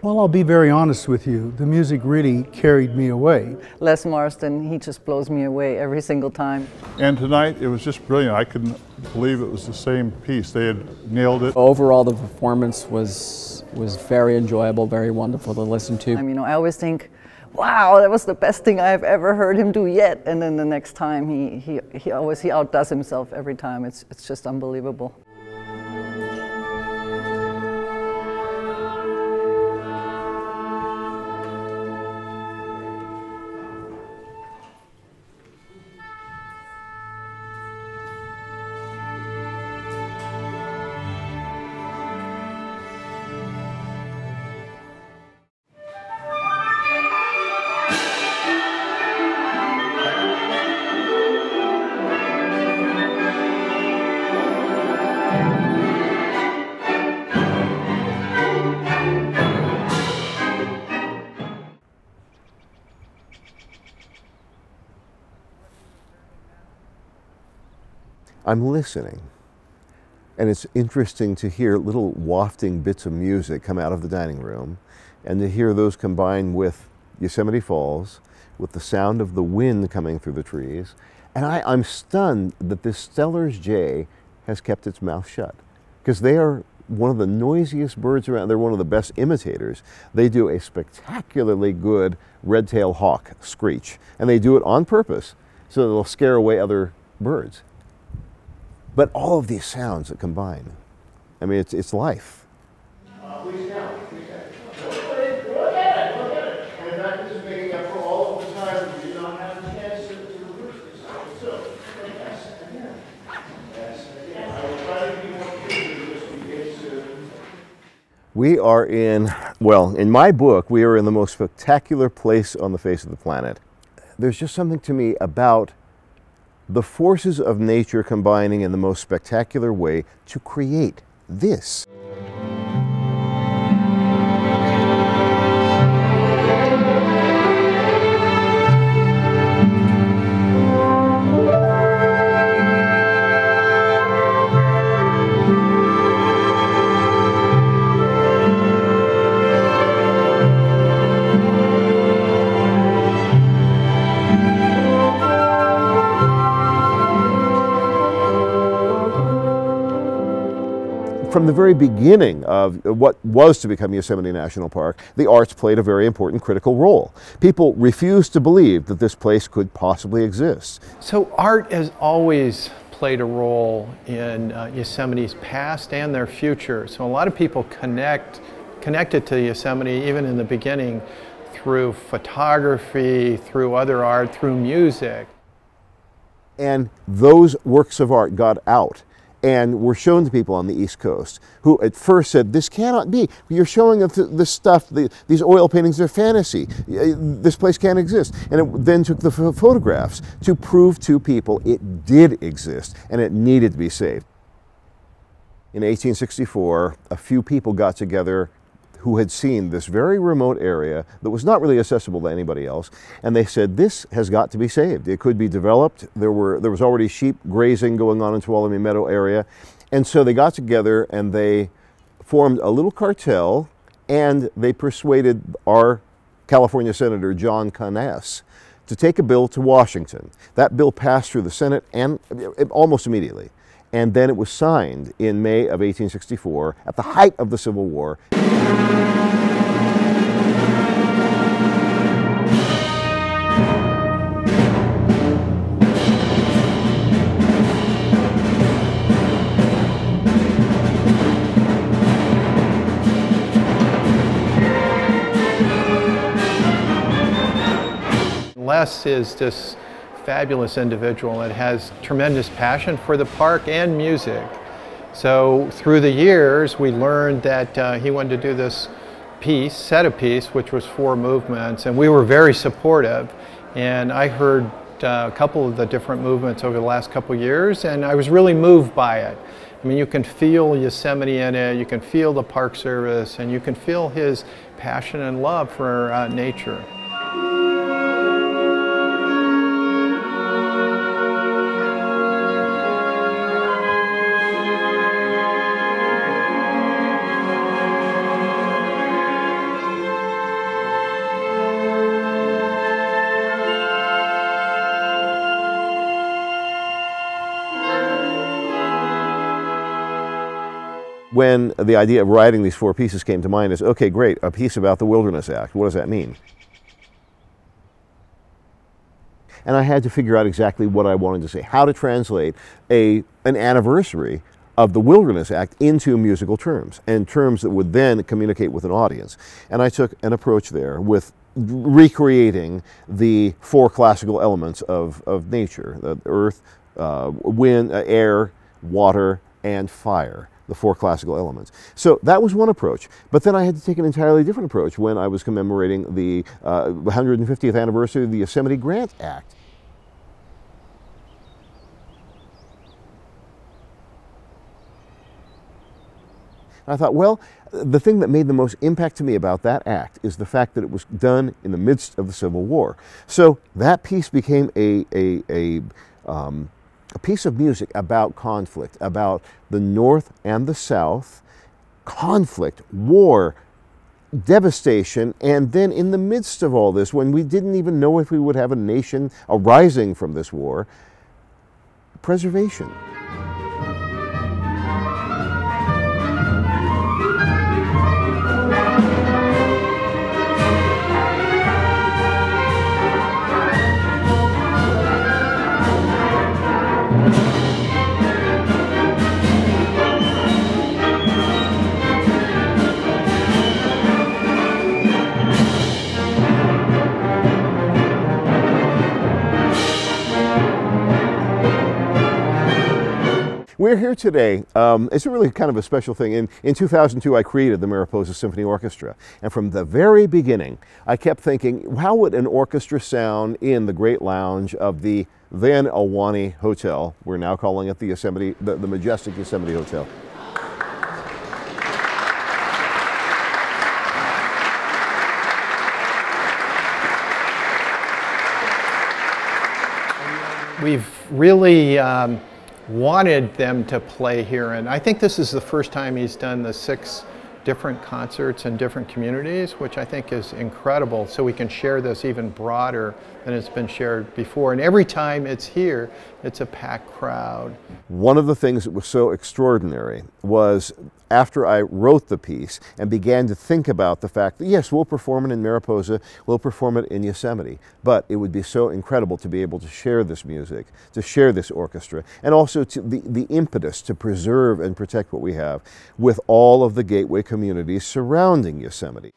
Well, I'll be very honest with you. The music really carried me away. Les Marsden, he just blows me away every single time. And tonight, it was just brilliant. I couldn't believe it was the same piece. They had nailed it. Overall, the performance was very enjoyable, very wonderful to listen to. I always think, wow, that was the best thing I've ever heard him do yet. And then the next time, he outdoes himself every time. It's just unbelievable. I'm listening, and it's interesting to hear little wafting bits of music come out of the dining room, and to hear those combine with Yosemite Falls, with the sound of the wind coming through the trees. And I'm stunned that this Steller's jay has kept its mouth shut, because they are one of the noisiest birds around. They're one of the best imitators. They do a spectacularly good red-tailed hawk screech, and they do it on purpose so that they'll scare away other birds. But all of these sounds that combine, I mean, it's life. Please count. Look at it. And that is making up for all of the time we did not have a chance to rehearse this. So, yes, again. Yes, again. I will try to be more clear as we get to. We are in my book, we are in the most spectacular place on the face of the planet. There's just something to me about the forces of nature combining in the most spectacular way to create this. From the very beginning of what was to become Yosemite National Park, the arts played a very important critical role. People refused to believe that this place could possibly exist. So art has always played a role in Yosemite's past and their future. So a lot of people connected to Yosemite even in the beginning through photography, through other art, through music. And those works of art got out and were shown to people on the East Coast, who at first said, this cannot be. You're showing us this stuff, these oil paintings, they're fantasy. This place can't exist. And it then took the photographs to prove to people it did exist and it needed to be saved. In 1864, a few people got together who had seen this very remote area that was not really accessible to anybody else, and they said, this has got to be saved. It could be developed. There was already sheep grazing going on in Tuolumne Meadow area, and so they got together and they formed a little cartel, and they persuaded our California Senator John Conness to take a bill to Washington. That bill passed through the Senate and almost immediately. And then it was signed in May of 1864 at the height of the Civil War. Les is this fabulous individual that has tremendous passion for the park and music. So through the years we learned that he wanted to do this set a piece, which was 4 movements, and we were very supportive. And I heard a couple of the different movements over the last couple of years, and I was really moved by it. I mean, you can feel Yosemite in it, you can feel the Park Service, and you can feel his passion and love for nature. When the idea of writing these 4 pieces came to mind is, okay, great, a piece about the Wilderness Act. What does that mean? And I had to figure out exactly what I wanted to say, how to translate an anniversary of the Wilderness Act into musical terms, and terms that would then communicate with an audience. And I took an approach there with recreating the 4 classical elements of nature, the earth, wind, air, water, and fire, the 4 classical elements. So that was one approach. But then I had to take an entirely different approach when I was commemorating the 150th anniversary of the Yosemite Grant Act. I thought, well, the thing that made the most impact to me about that act is the fact that it was done in the midst of the Civil War. So that piece became a piece of music about conflict, about the North and the South, conflict, war, devastation, and then in the midst of all this, when we didn't even know if we would have a nation arising from this war, preservation. We're here today. It's really kind of a special thing. In 2002, I created the Mariposa Symphony Orchestra. And from the very beginning, I kept thinking, how would an orchestra sound in the great lounge of the then Ahwahnee Hotel? We're now calling it the Yosemite, the majestic Yosemite Hotel. We've really wanted them to play here, and I think this is the first time he's done the 6 different concerts in different communities, which I think is incredible, so we can share this even broader than it's been shared before. And every time it's here, it's a packed crowd. One of the things that was so extraordinary was after I wrote the piece and began to think about the fact that, yes, we'll perform it in Mariposa, we'll perform it in Yosemite, but it would be so incredible to be able to share this music, to share this orchestra, and also to the impetus to preserve and protect what we have with all of the gateway communities surrounding Yosemite.